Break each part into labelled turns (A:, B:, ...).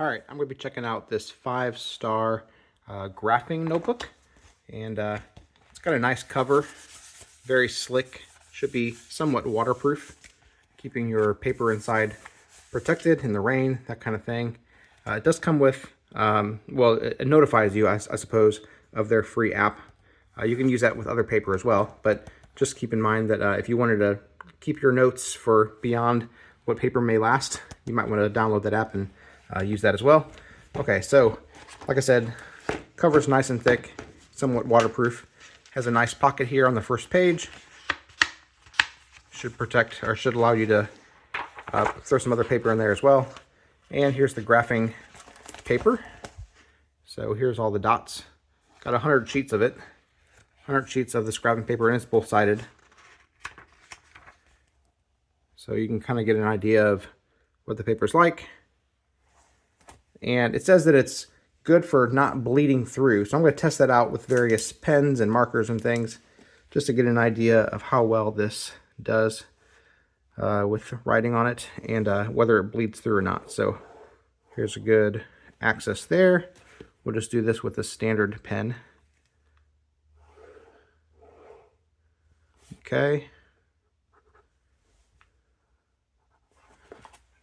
A: All right, I'm going to be checking out this 5-star graphing notebook, and it's got a nice cover, very slick, should be somewhat waterproof, keeping your paper inside protected in the rain, that kind of thing. It does come with, well, it notifies you, I suppose, of their free app. You can use that with other paper as well, but just keep in mind that if you wanted to keep your notes for beyond what paper may last, you might want to download that app and use that as well. Okay, so like I said, cover's nice and thick, somewhat waterproof. Has a nice pocket here on the first page. Should protect, or should allow you to throw some other paper in there as well. And here's the graphing paper. So here's all the dots. Got 100 sheets of it. 100 sheets of this graphing paper, and it's both sided. So you can kind of get an idea of what the paper's like. And it says that it's good for not bleeding through. So I'm going to test that out with various pens and markers and things, just to get an idea of how well this does with writing on it, and whether it bleeds through or not. So here's a good access there. We'll just do this with a standard pen. Okay.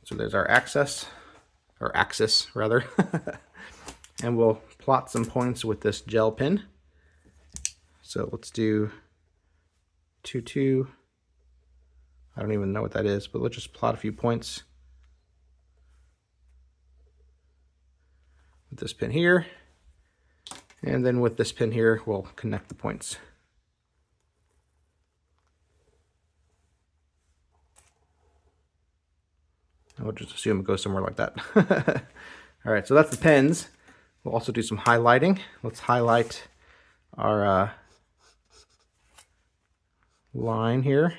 A: So there's our access, or axis rather. And we'll plot some points with this gel pen. So let's do 2, 2. I don't even know what that is, but let's just plot a few points with this pin here. And then with this pin here, we'll connect the points. I'll just assume it goes somewhere like that. All right, so that's the pens. We'll also do some highlighting. Let's highlight our line here.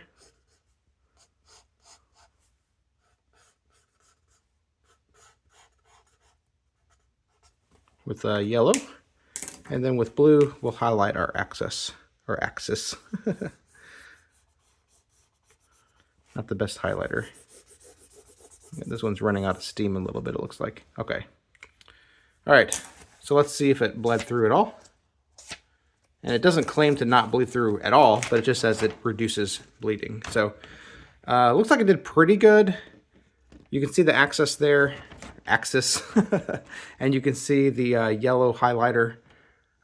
A: With yellow. And then with blue, we'll highlight our axis, or axis. Not the best highlighter. This one's running out of steam a little bit, it looks like. Okay. All right, so let's see if it bled through at all. And it doesn't claim to not bleed through at all, but it just says it reduces bleeding. So looks like it did pretty good. You can see the axis there, and you can see the yellow highlighter.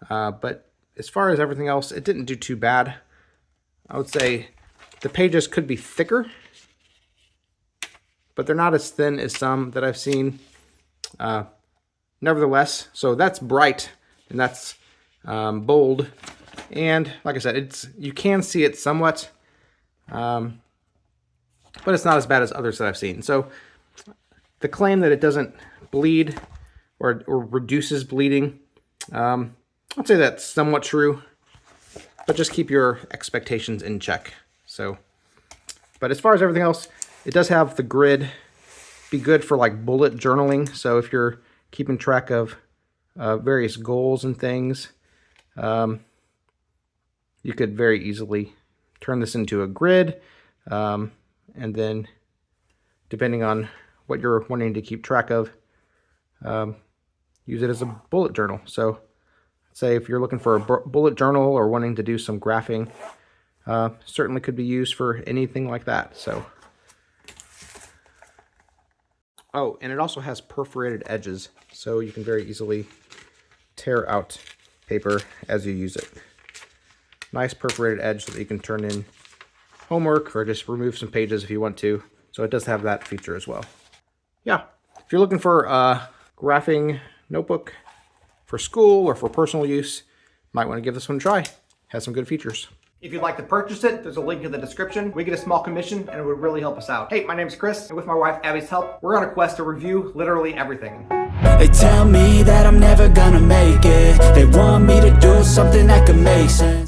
A: But as far as everything else, it didn't do too bad. I would say the pages could be thicker, but they're not as thin as some that I've seen. Nevertheless, so that's bright and that's bold, and like I said, you can see it somewhat, but it's not as bad as others that I've seen. So the claim that it doesn't bleed or reduces bleeding, I'd say that's somewhat true, but just keep your expectations in check. So, but as far as everything else, it does have the grid, be good for like bullet journaling. So if you're keeping track of various goals and things, you could very easily turn this into a grid, and then depending on what you're wanting to keep track of, use it as a bullet journal. So say if you're looking for a bullet journal or wanting to do some graphing, certainly could be used for anything like that. So, oh, and it also has perforated edges, so you can very easily tear out paper as you use it. Nice perforated edge so that you can turn in homework or just remove some pages if you want to. So it does have that feature as well. Yeah, if you're looking for a graphing notebook for school or for personal use, might want to give this one a try. Has some good features. If you'd like to purchase it, there's a link in the description. We get a small commission and it would really help us out. Hey, my name's Chris, and with my wife Abby's help, we're on a quest to review literally everything.
B: They tell me that I'm never gonna make it. They want me to do something that could make sense.